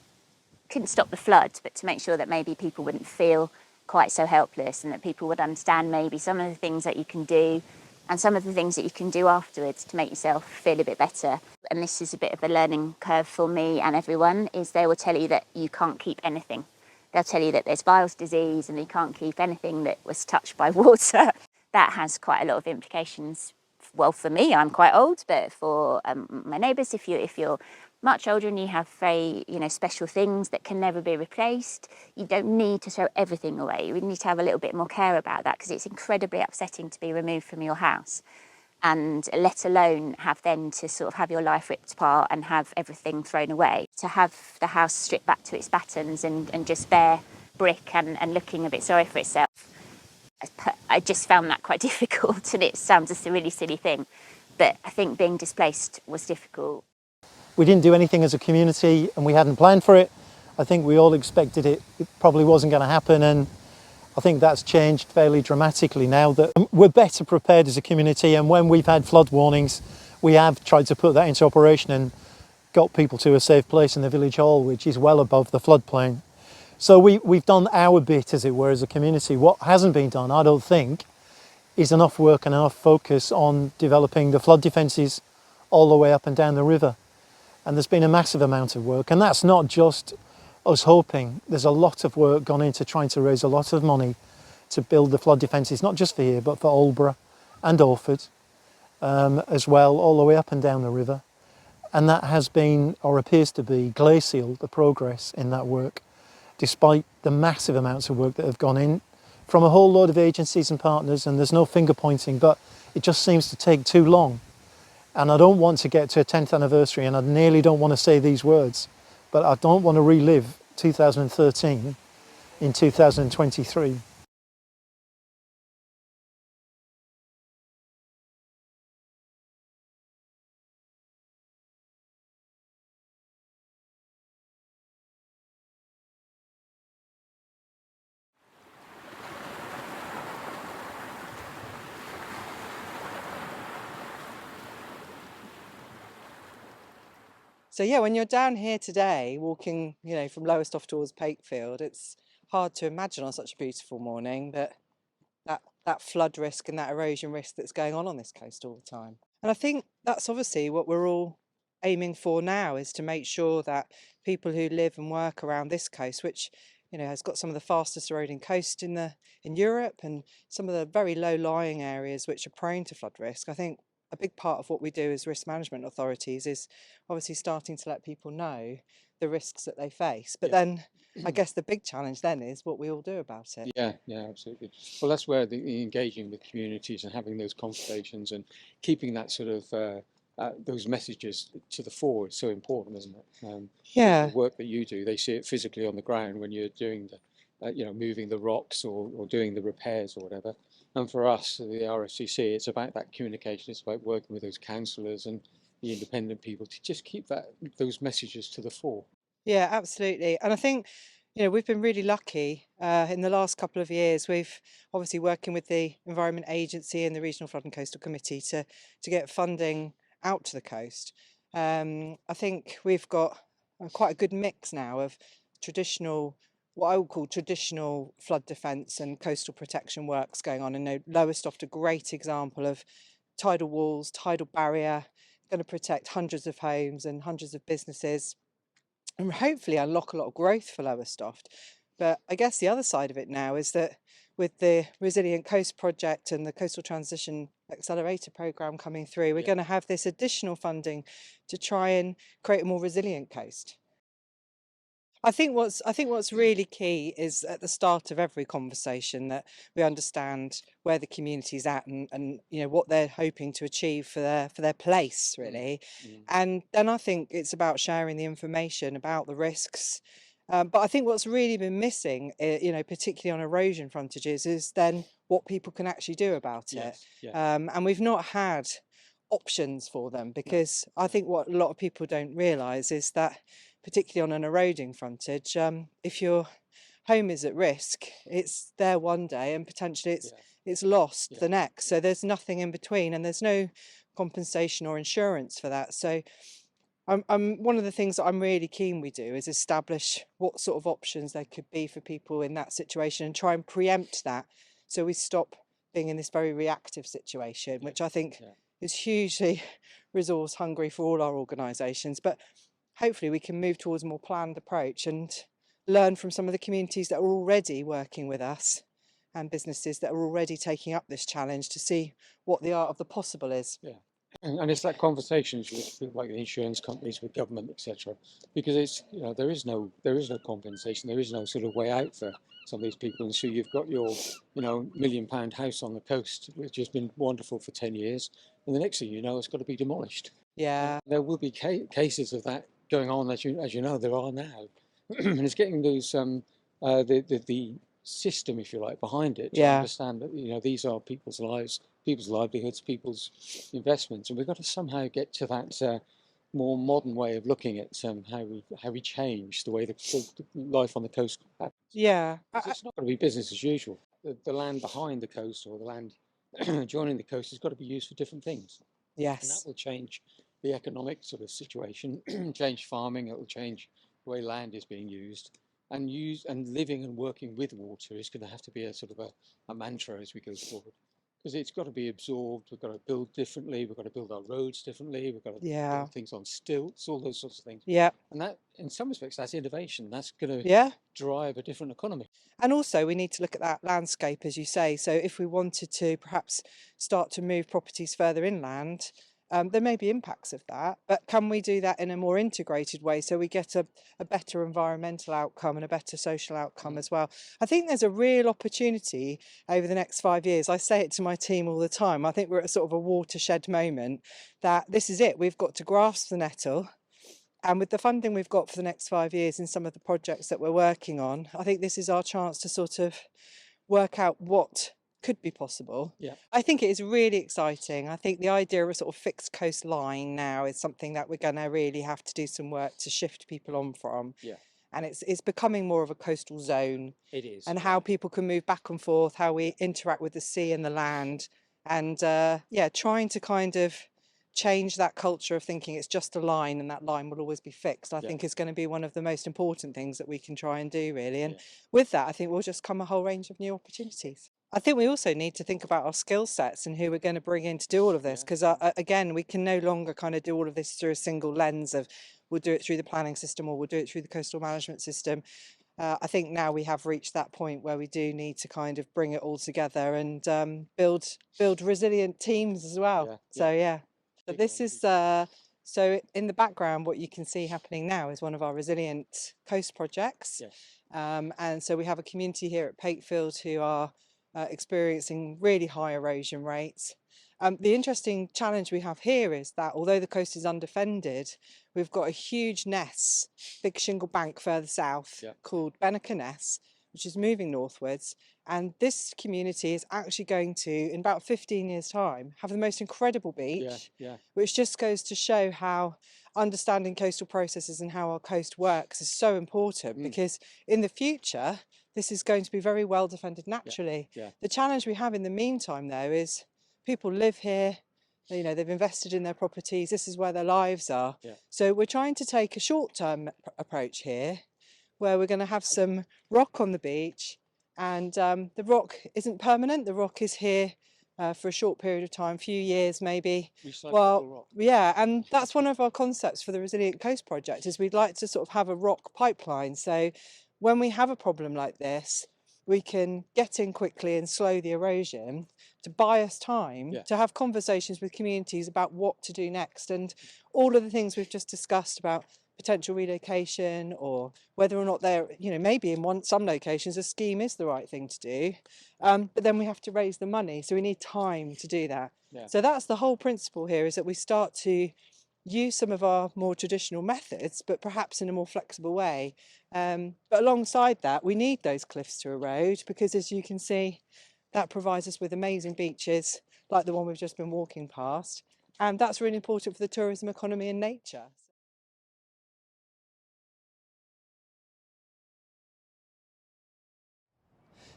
couldn't stop the flood, but to make sure that maybe people wouldn't feel quite so helpless, and that people would understand maybe some of the things that you can do and some of the things that you can do afterwards to make yourself feel a bit better. And this is a bit of a learning curve for me and everyone, is they will tell you that you can't keep anything. They'll tell you that there's Weil's disease and you can't keep anything that was touched by water. That has quite a lot of implications. Well, for me, I'm quite old, but for my neighbours, if you're much older and you have very, special things that can never be replaced, you don't need to throw everything away. You need to have a little bit more care about that, because it's incredibly upsetting to be removed from your house, and let alone have then to sort of have your life ripped apart and have everything thrown away. To have the house stripped back to its battens and just bare brick and looking a bit sorry for itself, I just found that quite difficult, and it sounds a really silly thing, but I think being displaced was difficult. We didn't do anything as a community and we hadn't planned for it. I think we all expected it probably wasn't going to happen, and I think that's changed fairly dramatically now that we're better prepared as a community, and when we've had flood warnings we have tried to put that into operation and got people to a safe place in the village hall, which is well above the floodplain. So we've done our bit, as it were, as a community. What hasn't been done, I don't think, is enough work and enough focus on developing the flood defences all the way up and down the river. And there's been a massive amount of work, and that's not just us hoping. There's a lot of work gone into trying to raise a lot of money to build the flood defences, not just for here, but for Aldeburgh and Orford as well, all the way up and down the river. And that has been, or appears to be, glacial, the progress in that work, despite the massive amounts of work that have gone in from a whole load of agencies and partners. And there's no finger pointing, but it just seems to take too long. And I don't want to get to a 10th anniversary, and I nearly don't want to say these words, but I don't want to relive 2013 in 2023. So yeah, when you're down here today, walking, from Lowestoft towards Pakefield, it's hard to imagine on such a beautiful morning that flood risk and that erosion risk that's going on this coast all the time. And I think that's obviously what we're all aiming for now, is to make sure that people who live and work around this coast, which has got some of the fastest eroding coast in Europe, and some of the very low-lying areas which are prone to flood risk. I think a big part of what we do as risk management authorities is obviously starting to let people know the risks that they face. But then I guess the big challenge then is what we all do about it. Yeah, absolutely. Well, that's where the engaging with communities and having those conversations and keeping that sort of those messages to the fore is so important, isn't it? Yeah. The work that you do, they see it physically on the ground when you're doing moving the rocks or doing the repairs or whatever. And for us, the RFCC, it's about that communication. It's about working with those councillors and the independent people to just keep those messages to the fore. Yeah, absolutely. And I think, we've been really lucky in the last couple of years. We've obviously working with the Environment Agency and the Regional Flood and Coastal Committee to get funding out to the coast. I think we've got quite a good mix now of what I would call traditional flood defence and coastal protection works going on. And Lowestoft, a great example of tidal walls, tidal barrier, going to protect hundreds of homes and hundreds of businesses, and hopefully unlock a lot of growth for Lowestoft. But I guess the other side of it now is that with the Resilient Coast Project and the Coastal Transition Accelerator Programme coming through, we're going to have this additional funding to try and create a more resilient coast. I think what's really key is at the start of every conversation that we understand where the community's at and what they're hoping to achieve for their place, really. And then I think it's about sharing the information about the risks. But I think what's really been missing, particularly on erosion frontages, is then what people can actually do about it. And we've not had options for them, because I think what a lot of people don't realise is that, particularly on an eroding frontage, if your home is at risk, it's there one day and potentially it's lost the next. So there's nothing in between, and there's no compensation or insurance for that. So one of the things that I'm really keen we do is establish what sort of options there could be for people in that situation and try and preempt that, so we stop being in this very reactive situation, which I think is hugely resource hungry for all our organisations. But hopefully we can move towards a more planned approach and learn from some of the communities that are already working with us and businesses that are already taking up this challenge to see what the art of the possible is. Yeah, And it's that conversations with like the insurance companies, with government, etc. Because it's, you know, there is no compensation, there is no sort of way out for some of these people. And so you've got your, you know, £1 million house on the coast, which has been wonderful for 10 years, and the next thing you know, it's got to be demolished. Yeah. And there will be cases of that going on, as you know, there are now, and it's getting those the system, if you like, behind it to understand that, you know, these are people's lives, people's livelihoods, people's investments, and we've got to somehow get to that more modern way of looking at how we change the way the life on the coast happens. Yeah. It's not going to be business as usual. The land behind the coast, or the land joining the coast, has got to be used for different things. Yes. And that will change the economic sort of situation, change farming, it will change the way land is being used. And living and working with water is going to have to be a sort of a mantra as we go forward. Because it's got to be absorbed, we've got to build differently, we've got to build our roads differently, we've got to build things on stilts, all those sorts of things. Yeah. And that, in some respects, that's innovation. That's going to drive a different economy. And also we need to look at that landscape, as you say. So if we wanted to perhaps start to move properties further inland, there may be impacts of that, but can we do that in a more integrated way so we get a better environmental outcome and a better social outcome as well? I think there's a real opportunity over the next 5 years. I say it to my team all the time. I think we're at sort of a watershed moment, that this is it. We've got to grasp the nettle. And with the funding we've got for the next 5 years in some of the projects that we're working on, I think this is our chance to sort of work out what could be possible. Yeah. I think it is really exciting. I think the idea of a sort of fixed coastline now is something that we're going to really have to do some work to shift people on from. Yeah. And it's becoming more of a coastal zone. It is. And how people can move back and forth, how we interact with the sea and the land, and trying to kind of change that culture of thinking it's just a line and that line will always be fixed, I think is going to be one of the most important things that we can try and do, really. And with that, I think will just come a whole range of new opportunities. I think we also need to think about our skill sets and who we're going to bring in to do all of this, because again, we can no longer kind of do all of this through a single lens of we'll do it through the planning system or we'll do it through the coastal management system. I think now we have reached that point where we do need to kind of bring it all together and build resilient teams as well. So this is so in the background, what you can see happening now is one of our resilient coast projects. And so we have a community here at Pakefield who are experiencing really high erosion rates. The interesting challenge we have here is that although the coast is undefended, we've got a huge Ness, big shingle bank further south called Benneker Ness, which is moving northwards. And this community is actually going to, in about 15 years' time, have the most incredible beach, which just goes to show how understanding coastal processes and how our coast works is so important, because in the future, this is going to be very well defended naturally. The challenge we have in the meantime, though, is people live here, you know, they've invested in their properties, this is where their lives are. So we're trying to take a short-term approach here, where we're going to have some rock on the beach, and the rock isn't permanent, the rock is here for a short period of time, few years maybe. Rock. Yeah, and that's one of our concepts for the Resilient Coast Project, is we'd like to sort of have a rock pipeline. So when we have a problem like this, we can get in quickly and slow the erosion to buy us time to have conversations with communities about what to do next, and all of the things we've just discussed about potential relocation, or whether or not they're, you know, maybe in some locations a scheme is the right thing to do, but then we have to raise the money, so we need time to do that. So that's the whole principle here, is that we start to use some of our more traditional methods, but perhaps in a more flexible way. But alongside that, we need those cliffs to erode, because as you can see, that provides us with amazing beaches like the one we've just been walking past. And that's really important for the tourism economy and nature.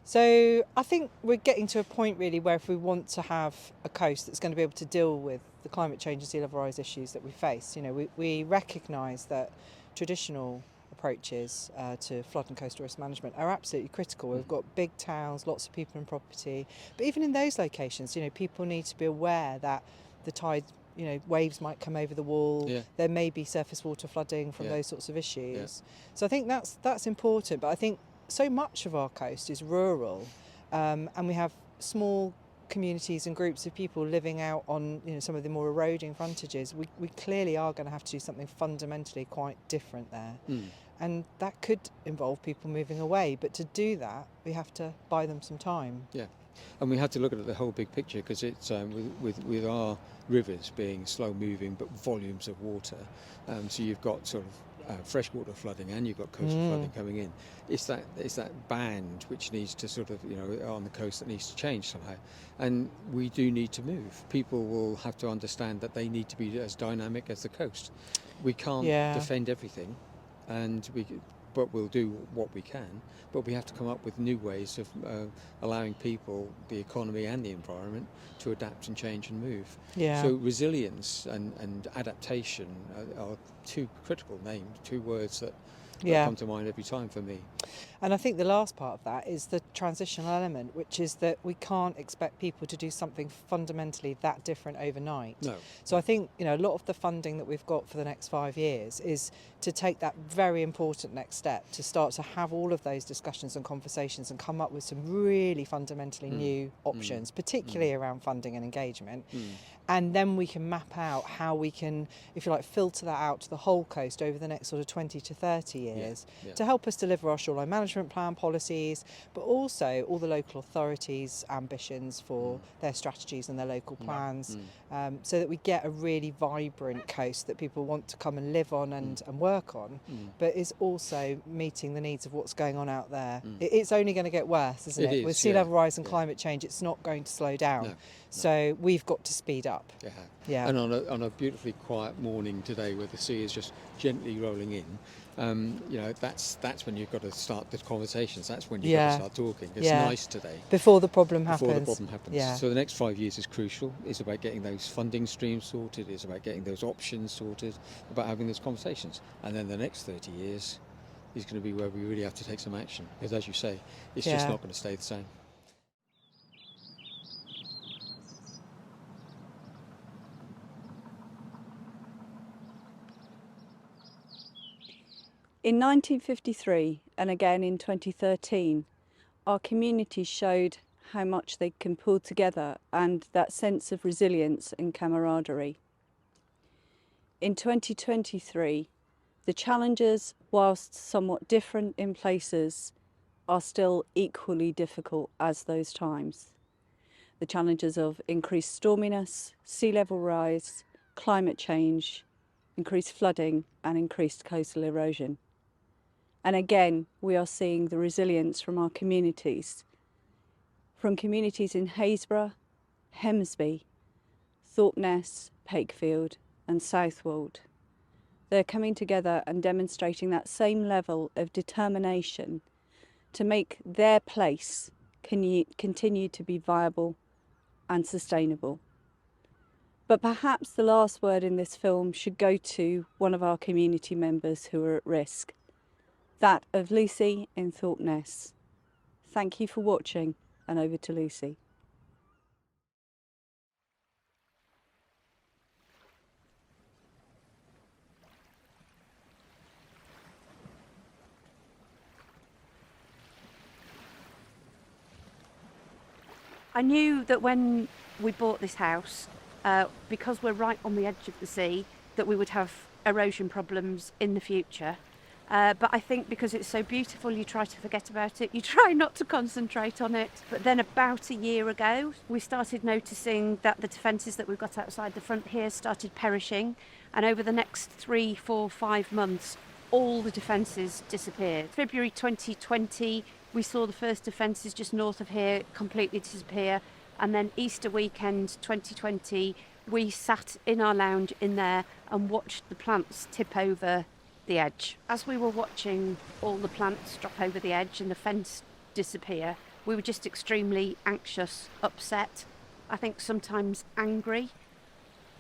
So I think we're getting to a point really where if we want to have a coast that's going to be able to deal with the climate change and sea level rise issues that we face, you know, we recognise that traditional approaches to flood and coastal risk management are absolutely critical. We've got big towns, lots of people and property, but even in those locations, you know, people need to be aware that the tide, you know, waves might come over the wall, there may be surface water flooding from those sorts of issues. So I think that's important, but I think so much of our coast is rural, and we have small communities and groups of people living out on some of the more eroding frontages, we clearly are going to have to do something fundamentally quite different there. And that could involve people moving away, but to do that we have to buy them some time. Yeah, and we have to look at the whole big picture, because it's with our rivers being slow moving but volumes of water, so you've got sort of freshwater flooding and you've got coastal flooding coming in. It's that band which needs to sort of, on the coast, that needs to change somehow, and we do need to move. People will have to understand that they need to be as dynamic as the coast. We can't defend everything, but we'll do what we can, but we have to come up with new ways of allowing people, the economy and the environment, to adapt and change and move. So resilience and adaptation are two critical names, two words that come to mind every time for me. And I think the last part of that is the transitional element, which is that we can't expect people to do something fundamentally that different overnight. No. So I think a lot of the funding that we've got for the next 5 years is to take that very important next step, to start to have all of those discussions and conversations and come up with some really fundamentally new options, particularly around funding and engagement. And then we can map out how we can, if you like, filter that out to the whole coast over the next sort of 20 to 30 years to help us deliver our shoreline management plan policies, but also all the local authorities' ambitions for their strategies and their local plans, so that we get a really vibrant coast that people want to come and live on and work on, but is also meeting the needs of what's going on out there. It's only going to get worse, isn't it? With sea level rise and climate change, it's not going to slow down. So we've got to speed up. And on a beautifully quiet morning today, where the sea is just gently rolling in, that's when you've got to start the conversations. That's when you've got to start talking. It's nice today. Before the problem happens. Before the problem happens. So the next 5 years is crucial. It's about getting those funding streams sorted. It's about getting those options sorted. About having those conversations. And then the next 30 years is going to be where we really have to take some action. Because as you say, it's just not going to stay the same. In 1953 and again in 2013, our communities showed how much they can pull together and that sense of resilience and camaraderie. In 2023, the challenges, whilst somewhat different in places, are still equally difficult as those times. The challenges of increased storminess, sea level rise, climate change, increased flooding and increased coastal erosion. And again, we are seeing the resilience from our communities. From communities in Haysborough, Hemsby, Thorpeness, Pakefield and Southwold. They're coming together and demonstrating that same level of determination to make their place continue to be viable and sustainable. But perhaps the last word in this film should go to one of our community members who are at risk. That of Lucy in Thorpeness. Thank you for watching, and over to Lucy. I knew that when we bought this house, because we're right on the edge of the sea, that we would have erosion problems in the future. But I think because it's so beautiful, you try to forget about it. You try not to concentrate on it. But then about a year ago, we started noticing that the defences that we've got outside the front here started perishing. And over the next 3, 4, 5 months, all the defences disappeared. February 2020, we saw the first defences just north of here completely disappear. And then Easter weekend 2020, we sat in our lounge in there and watched the plants tip over the edge. As we were watching all the plants drop over the edge and the fence disappear, we were just extremely anxious, upset, I think sometimes angry.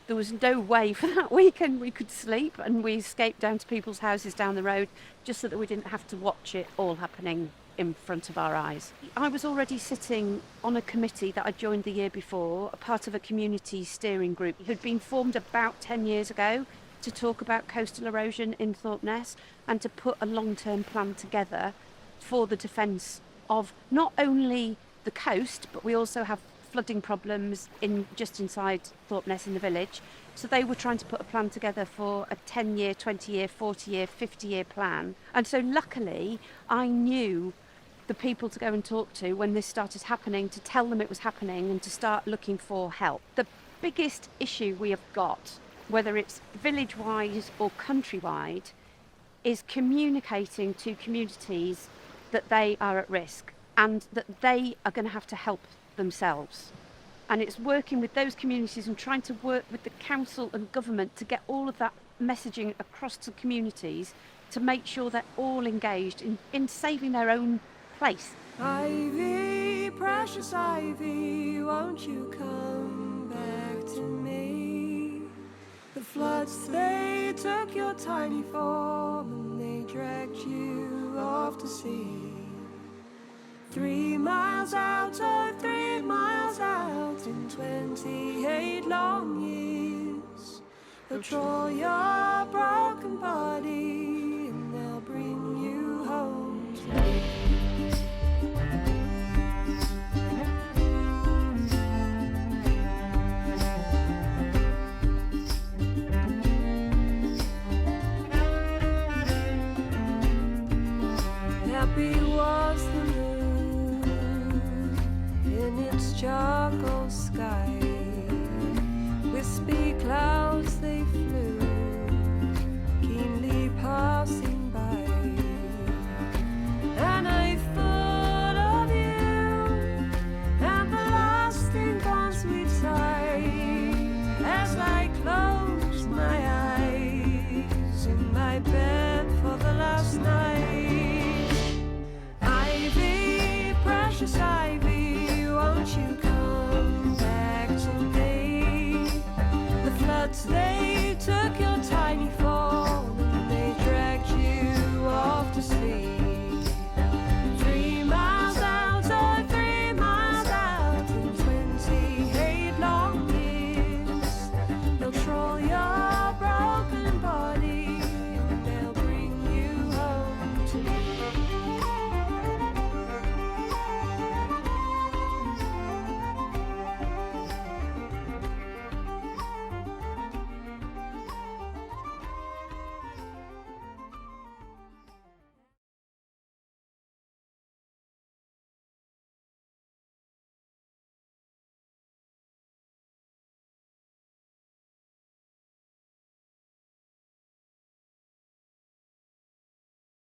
There was no way for that weekend we could sleep, and we escaped down to people's houses down the road just so that we didn't have to watch it all happening in front of our eyes. I was already sitting on a committee that I joined the year before, a part of a community steering group. It had been formed about 10 years ago to talk about coastal erosion in Thorpeness and to put a long-term plan together for the defence of not only the coast, but we also have flooding problems just inside Thorpeness in the village. So they were trying to put a plan together for a 10-year, 20-year, 40-year, 50-year plan. And so luckily, I knew the people to go and talk to when this started happening, to tell them it was happening and to start looking for help. The biggest issue we have got, whether it's village-wide or countrywide, is communicating to communities that they are at risk and that they are going to have to help themselves. And it's working with those communities and trying to work with the council and government to get all of that messaging across to communities to make sure they're all engaged in saving their own place. Ivy, precious ivy, won't you come back to me? The floods, they took your tiny form and they dragged you off to sea. 3 miles out, oh, 3 miles out in 28 long years. They'll draw your broken body and they'll bring you home to me. Happy was the moon in its charcoal sky. Wispy clouds they flew, keenly passing by. And I thought of you and the lasting bonds we'd tie as I closed my eyes in my bed for the last night. Precious ivy, won't you come back to me? The floods, they took your